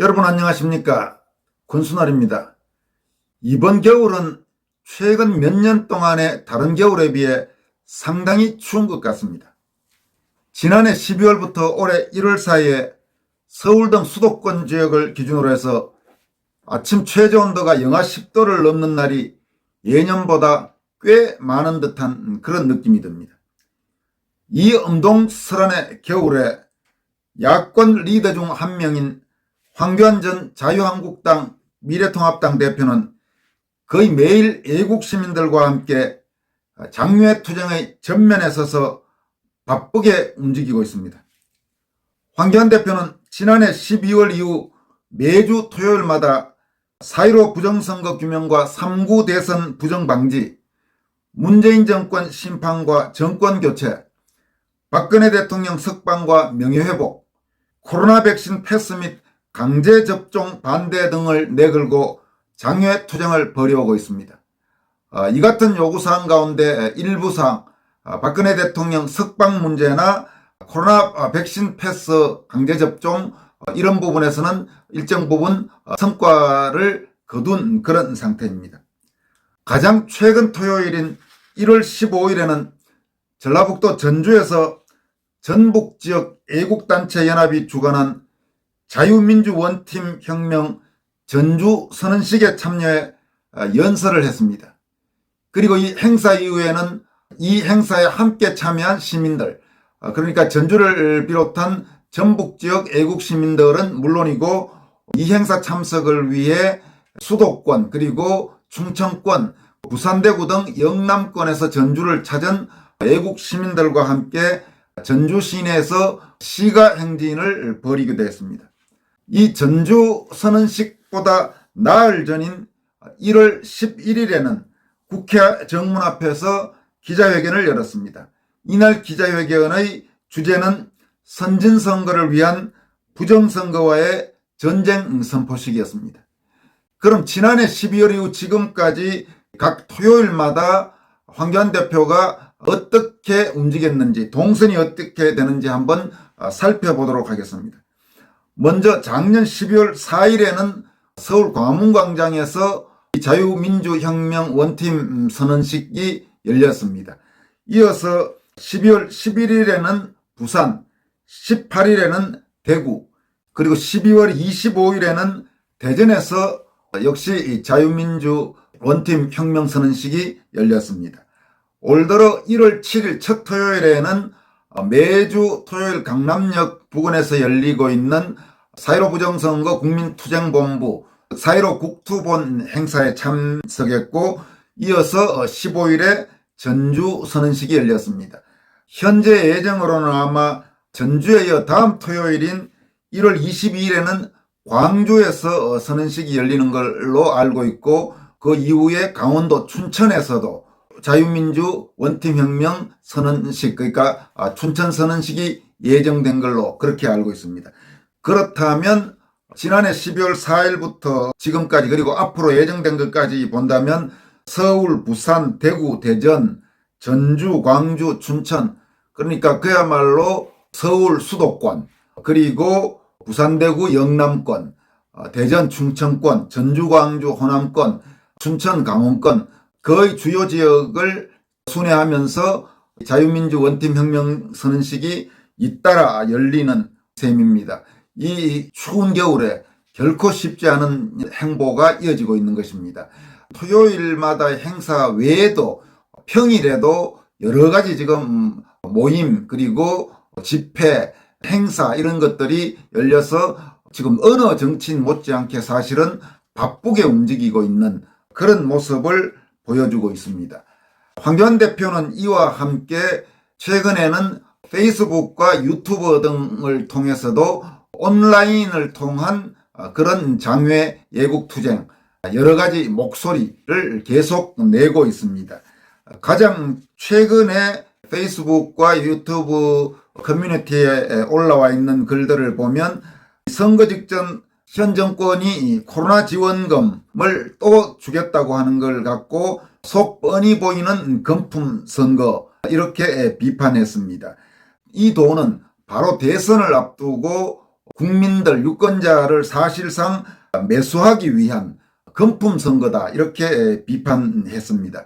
여러분 안녕하십니까? 권순알입니다. 이번 겨울은 최근 몇 년 동안의 다른 겨울에 비해 상당히 추운 것 같습니다. 지난해 12월부터 올해 1월 사이에 서울 등 수도권 지역을 기준으로 해서 아침 최저온도가 영하 10도를 넘는 날이 예년보다 꽤 많은 듯한 그런 느낌이 듭니다. 이 엄동설한의 겨울에 야권 리더 중 한 명인 황교안 전 자유한국당 미래통합당 대표는 거의 매일 애국 시민들과 함께 장외 투쟁의 전면에 서서 바쁘게 움직이고 있습니다. 황교안 대표는 지난해 12월 이후 매주 토요일마다 4.15 부정선거 규명과 3.9 대선 부정방지, 문재인 정권 심판과 정권교체, 박근혜 대통령 석방과 명예회복, 코로나 백신 패스 및 강제접종 반대 등을 내걸고 장외 투쟁을 벌여오고 있습니다. 이 같은 요구사항 가운데 일부 사항, 박근혜 대통령 석방 문제나 코로나 백신 패스 강제접종 이런 부분에서는 일정 부분 성과를 거둔 그런 상태입니다. 가장 최근 토요일인 1월 15일에는 전라북도 전주에서 전북지역 애국단체 연합이 주관한 자유민주원팀 혁명 전주 선언식에 참여해 연설을 했습니다. 그리고 이 행사 이후에는 이 행사에 함께 참여한 시민들, 그러니까 전주를 비롯한 전북지역 애국시민들은 물론이고 이 행사 참석을 위해 수도권 그리고 충청권, 부산, 대구 등 영남권에서 전주를 찾은 애국시민들과 함께 전주 시내에서 시가 행진을 벌이기도 했습니다. 이 전주 선언식보다 나흘 전인 1월 11일에는 국회 정문 앞에서 기자회견을 열었습니다. 이날 기자회견의 주제는 선진선거를 위한 부정선거와의 전쟁 선포식이었습니다. 그럼 지난해 12월 이후 지금까지 각 토요일마다 황교안 대표가 어떻게 움직였는지, 동선이 어떻게 되는지 한번 살펴보도록 하겠습니다. 먼저 작년 12월 4일에는 서울 광화문광장에서 자유민주혁명 원팀 선언식이 열렸습니다. 이어서 12월 11일에는 부산, 18일에는 대구, 그리고 12월 25일에는 대전에서 역시 자유민주 원팀 혁명 선언식이 열렸습니다. 올 들어 1월 7일 첫 토요일에는 매주 토요일 강남역 부근에서 열리고 있는 4.15 부정선거 국민투쟁본부 4.15 국투본 행사에 참석했고, 이어서 15일에 전주 선언식이 열렸습니다. 현재 예정으로는 아마 전주에 이어 다음 토요일인 1월 22일에는 광주에서 선언식이 열리는 걸로 알고 있고, 그 이후에 강원도 춘천에서도 자유민주 원팀혁명 선언식, 그러니까 춘천 선언식이 예정된 걸로 그렇게 알고 있습니다. 그렇다면 지난해 12월 4일부터 지금까지 그리고 앞으로 예정된 것까지 본다면 서울, 부산, 대구, 대전, 전주, 광주, 춘천, 그러니까 그야말로 서울 수도권, 그리고 부산, 대구, 영남권, 대전, 충청권, 전주, 광주, 호남권, 춘천, 강원권 거의 주요 지역을 순회하면서 자유민주 원팀혁명 선언식이 잇따라 열리는 셈입니다. 이 추운 겨울에 결코 쉽지 않은 행보가 이어지고 있는 것입니다. 토요일마다 행사 외에도 평일에도 여러 가지 지금 모임 그리고 집회, 행사 이런 것들이 열려서 지금 어느 정치인 못지않게 사실은 바쁘게 움직이고 있는 그런 모습을 보여주고 있습니다. 황교안 대표는 이와 함께 최근에는 페이스북과 유튜브 등을 통해서도 온라인을 통한 그런 장외 애국투쟁, 여러 가지 목소리를 계속 내고 있습니다. 가장 최근에 페이스북과 유튜브 커뮤니티에 올라와 있는 글들을 보면 선거 직전 현 정권이 코로나 지원금을 또 주겠다고 하는 걸 갖고 속 뻔히 보이는 금품 선거 이렇게 비판했습니다. 이 돈은 바로 대선을 앞두고 국민들 유권자를 사실상 매수하기 위한 금품 선거다 이렇게 비판했습니다.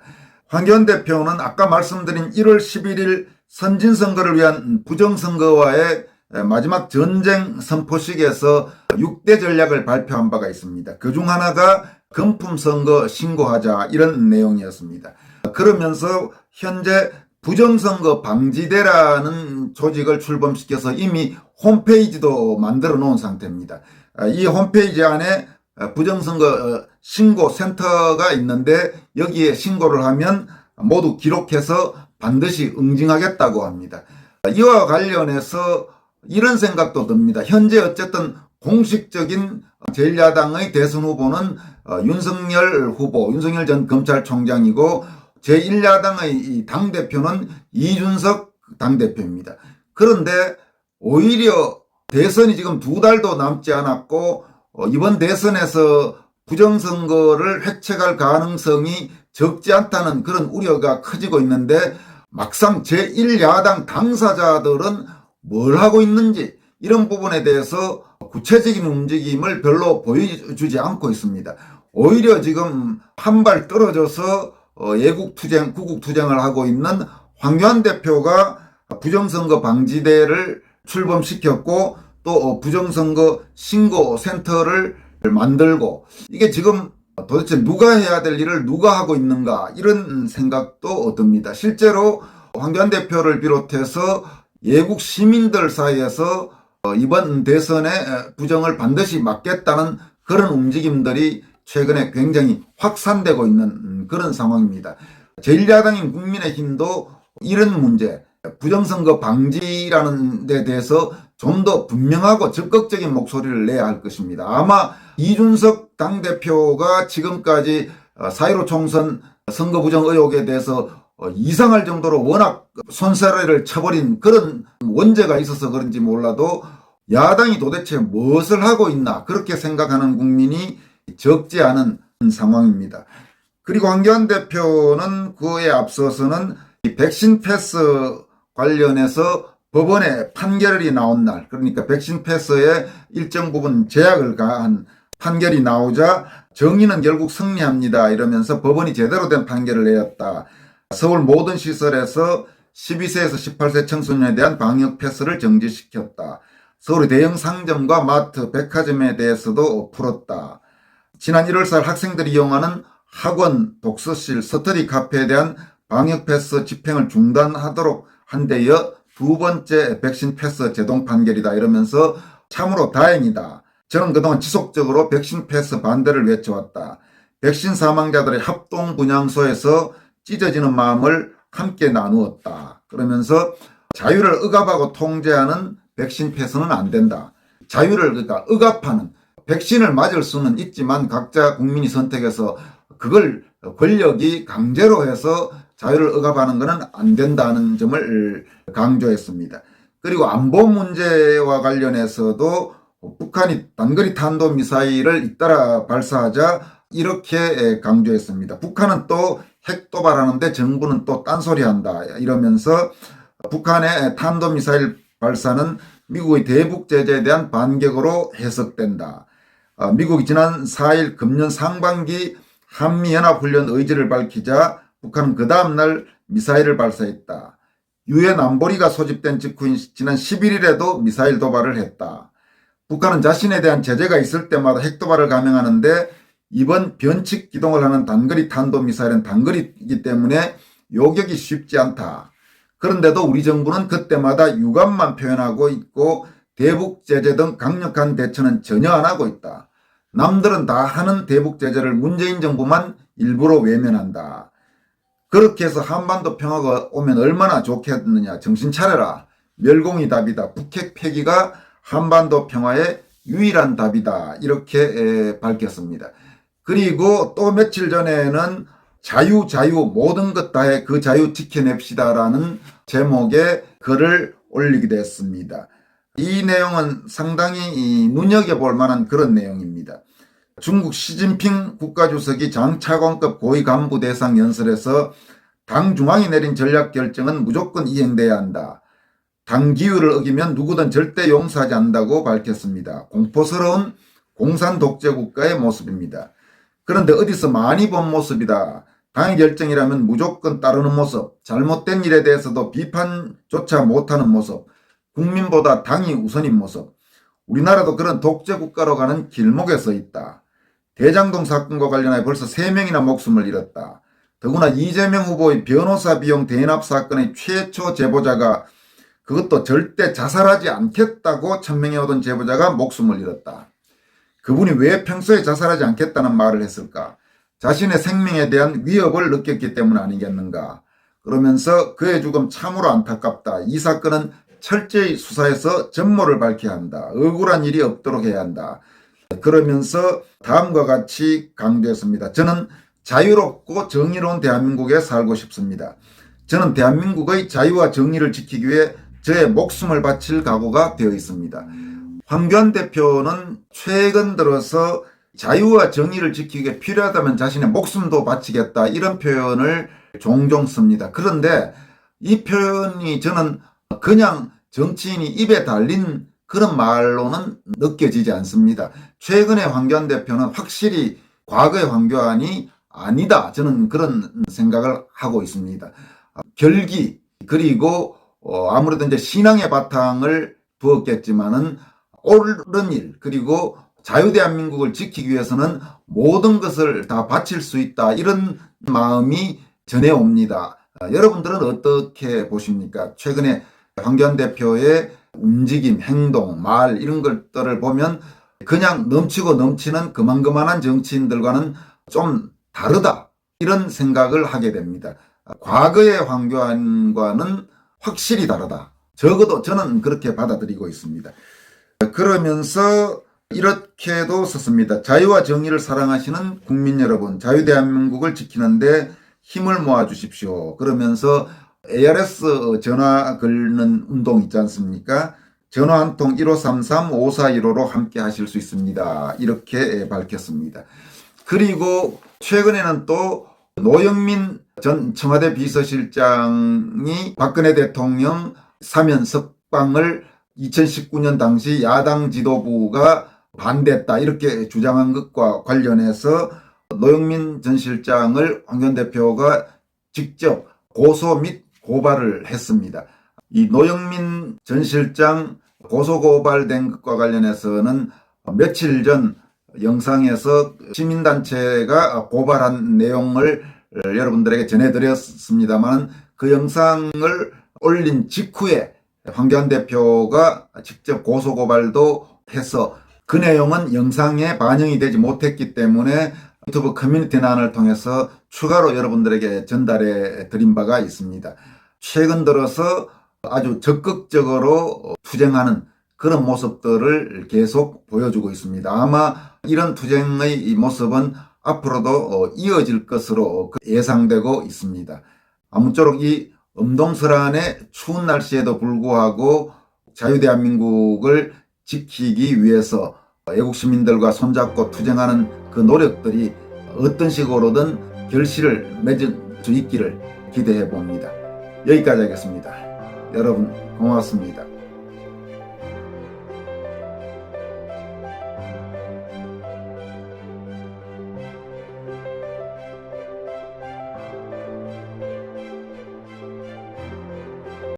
황교안 대표는 아까 말씀드린 1월 11일 선진선거를 위한 부정선거와의 마지막 전쟁 선포식에서 6대 전략을 발표한 바가 있습니다. 그중 하나가 금품 선거 신고하자 이런 내용이었습니다. 그러면서 현재 부정선거 방지대라는 조직을 출범시켜서 이미 홈페이지도 만들어 놓은 상태입니다. 이 홈페이지 안에 부정선거 신고센터가 있는데 여기에 신고를 하면 모두 기록해서 반드시 응징하겠다고 합니다. 이와 관련해서 이런 생각도 듭니다. 현재 어쨌든 공식적인 제1야당의 대선 후보는 윤석열 후보, 윤석열 전 검찰총장이고 제1야당의 당대표는 이준석 당대표입니다. 그런데 오히려 대선이 지금 2달도 남지 않았고 이번 대선에서 부정선거를 획책할 가능성이 적지 않다는 그런 우려가 커지고 있는데 막상 제1야당 당사자들은 뭘 하고 있는지 이런 부분에 대해서 구체적인 움직임을 별로 보여주지 않고 있습니다. 오히려 지금 한 발 떨어져서 애국투쟁, 구국투쟁을 하고 있는 황교안 대표가 부정선거 방지대를 출범시켰고 또 부정선거 신고센터를 만들고 이게 지금 도대체 누가 해야 될 일을 누가 하고 있는가 이런 생각도 듭니다. 실제로 황교안 대표를 비롯해서 애국 시민들 사이에서 이번 대선에 부정을 반드시 막겠다는 그런 움직임들이 최근에 굉장히 확산되고 있는 그런 상황입니다. 제1야당인 국민의힘도 이런 문제, 부정선거 방지라는 데 대해서 좀 더 분명하고 적극적인 목소리를 내야 할 것입니다. 아마 이준석 당대표가 지금까지 4.15 총선 선거 부정 의혹에 대해서 이상할 정도로 워낙 손사래를 쳐버린 그런 원죄가 있어서 그런지 몰라도 야당이 도대체 무엇을 하고 있나 그렇게 생각하는 국민이 적지 않은 상황입니다. 그리고 황교안 대표는 그에 앞서서는 이 백신 패스 관련해서 법원에 판결이 나온 날, 그러니까 백신 패스에 일정 부분 제약을 가한 판결이 나오자 정의는 결국 승리합니다 이러면서 법원이 제대로 된 판결을 내렸다. 서울 모든 시설에서 12세에서 18세 청소년에 대한 방역 패스를 정지시켰다. 서울의 대형 상점과 마트, 백화점에 대해서도 풀었다. 지난 1월달 학생들이 이용하는 학원, 독서실, 스터디 카페에 대한 방역 패스 집행을 중단하도록 한 데 이어 2번째 백신 패스 제동 판결이다 이러면서 참으로 다행이다. 저는 그동안 지속적으로 백신 패스 반대를 외쳐왔다. 백신 사망자들의 합동 분향소에서 찢어지는 마음을 함께 나누었다. 그러면서 자유를 억압하고 통제하는 백신 패스는 안 된다. 자유를 그러니까 억압하는 백신을 맞을 수는 있지만 각자 국민이 선택해서 그걸 권력이 강제로 해서 자유를 억압하는 것은 안 된다는 점을 강조했습니다. 그리고 안보 문제와 관련해서도 북한이 단거리 탄도미사일을 잇따라 발사하자 이렇게 강조했습니다. 북한은 또 핵 도발하는데 정부는 또 딴소리한다 이러면서 북한의 탄도미사일 발사는 미국의 대북 제재에 대한 반격으로 해석된다. 미국이 지난 4일 금년 상반기 한미연합훈련 의지를 밝히자 북한은 그 다음날 미사일을 발사했다. 유엔 안보리가 소집된 직후인 지난 11일에도 미사일 도발을 했다. 북한은 자신에 대한 제재가 있을 때마다 핵도발을 감행하는데 이번 변칙 기동을 하는 단거리 탄도미사일은 단거리이기 때문에 요격이 쉽지 않다. 그런데도 우리 정부는 그때마다 유감만 표현하고 있고 대북 제재 등 강력한 대처는 전혀 안 하고 있다. 남들은 다 하는 대북 제재를 문재인 정부만 일부러 외면한다. 그렇게 해서 한반도 평화가 오면 얼마나 좋겠느냐. 정신 차려라. 멸공이 답이다. 북핵 폐기가 한반도 평화의 유일한 답이다. 이렇게 밝혔습니다. 그리고 또 며칠 전에는 자유 모든 것 다해 그 자유 지켜냅시다라는 제목의 글을 올리기도 했습니다. 이 내용은 상당히 눈여겨볼 만한 그런 내용입니다. 중국 시진핑 국가주석이 장차관급 고위 간부 대상 연설에서 당 중앙이 내린 전략 결정은 무조건 이행돼야 한다. 당 기율을 어기면 누구든 절대 용서하지 않는다고 밝혔습니다. 공포스러운 공산 독재 국가의 모습입니다. 그런데 어디서 많이 본 모습이다. 당의 결정이라면 무조건 따르는 모습, 잘못된 일에 대해서도 비판조차 못하는 모습, 국민보다 당이 우선인 모습. 우리나라도 그런 독재 국가로 가는 길목에 서 있다. 대장동 사건과 관련해 벌써 3명이나 목숨을 잃었다. 더구나 이재명 후보의 변호사 비용 대납 사건의 최초 제보자가, 그것도 절대 자살하지 않겠다고 천명해오던 제보자가 목숨을 잃었다. 그분이 왜 평소에 자살하지 않겠다는 말을 했을까? 자신의 생명에 대한 위협을 느꼈기 때문 아니겠는가? 그러면서 그의 죽음 참으로 안타깝다. 이 사건은 철저히 수사해서 전모를 밝혀야 한다. 억울한 일이 없도록 해야 한다. 그러면서 다음과 같이 강조했습니다. 저는 자유롭고 정의로운 대한민국에 살고 싶습니다. 저는 대한민국의 자유와 정의를 지키기 위해 저의 목숨을 바칠 각오가 되어 있습니다. 황교안 대표는 최근 들어서 자유와 정의를 지키기 위해 필요하다면 자신의 목숨도 바치겠다, 이런 표현을 종종 씁니다. 그런데 이 표현이 저는 그냥 정치인이 입에 달린 그런 말로는 느껴지지 않습니다. 최근에 황교안 대표는 확실히 과거의 황교안이 아니다, 저는 그런 생각을 하고 있습니다. 결기, 그리고 아무래도 이제 신앙의 바탕을 두었겠지만은 옳은 일, 그리고 자유대한민국을 지키기 위해서는 모든 것을 다 바칠 수 있다, 이런 마음이 전해옵니다. 여러분들은 어떻게 보십니까? 최근에 황교안 대표의 움직임, 행동, 말, 이런 것들을 보면 그냥 넘치고 넘치는 그만그만한 정치인들과는 좀 다르다, 이런 생각을 하게 됩니다. 과거의 황교안과는 확실히 다르다. 적어도 저는 그렇게 받아들이고 있습니다. 그러면서 이렇게도 썼습니다. 자유와 정의를 사랑하시는 국민 여러분, 자유대한민국을 지키는데 힘을 모아주십시오. 그러면서 ARS 전화 걸는 운동 있지 않습니까? 전화 한 통 1533-5415로 함께 하실 수 있습니다. 이렇게 밝혔습니다. 그리고 최근에는 또 노영민 전 청와대 비서실장이 박근혜 대통령 사면 석방을 2019년 당시 야당 지도부가 반대했다, 이렇게 주장한 것과 관련해서 노영민 전 실장을 황교안 대표가 직접 고소 및 고발을 했습니다. 이 노영민 전 실장 고소고발된 것과 관련해서는 며칠 전 영상에서 시민단체가 고발한 내용을 여러분들에게 전해드렸습니다만, 그 영상을 올린 직후에 황교안 대표가 직접 고소고발도 해서 그 내용은 영상에 반영이 되지 못했기 때문에 유튜브 커뮤니티난을 통해서 추가로 여러분들에게 전달해 드린 바가 있습니다. 최근 들어서 아주 적극적으로 투쟁하는 그런 모습들을 계속 보여주고 있습니다. 아마 이런 투쟁의 모습은 앞으로도 이어질 것으로 예상되고 있습니다. 아무쪼록 이 엄동설한의 추운 날씨에도 불구하고 자유대한민국을 지키기 위해서 애국 시민들과 손잡고 투쟁하는 그 노력들이 어떤 식으로든 결실을 맺을 수 있기를 기대해 봅니다. 여기까지 하겠습니다. 여러분 고맙습니다.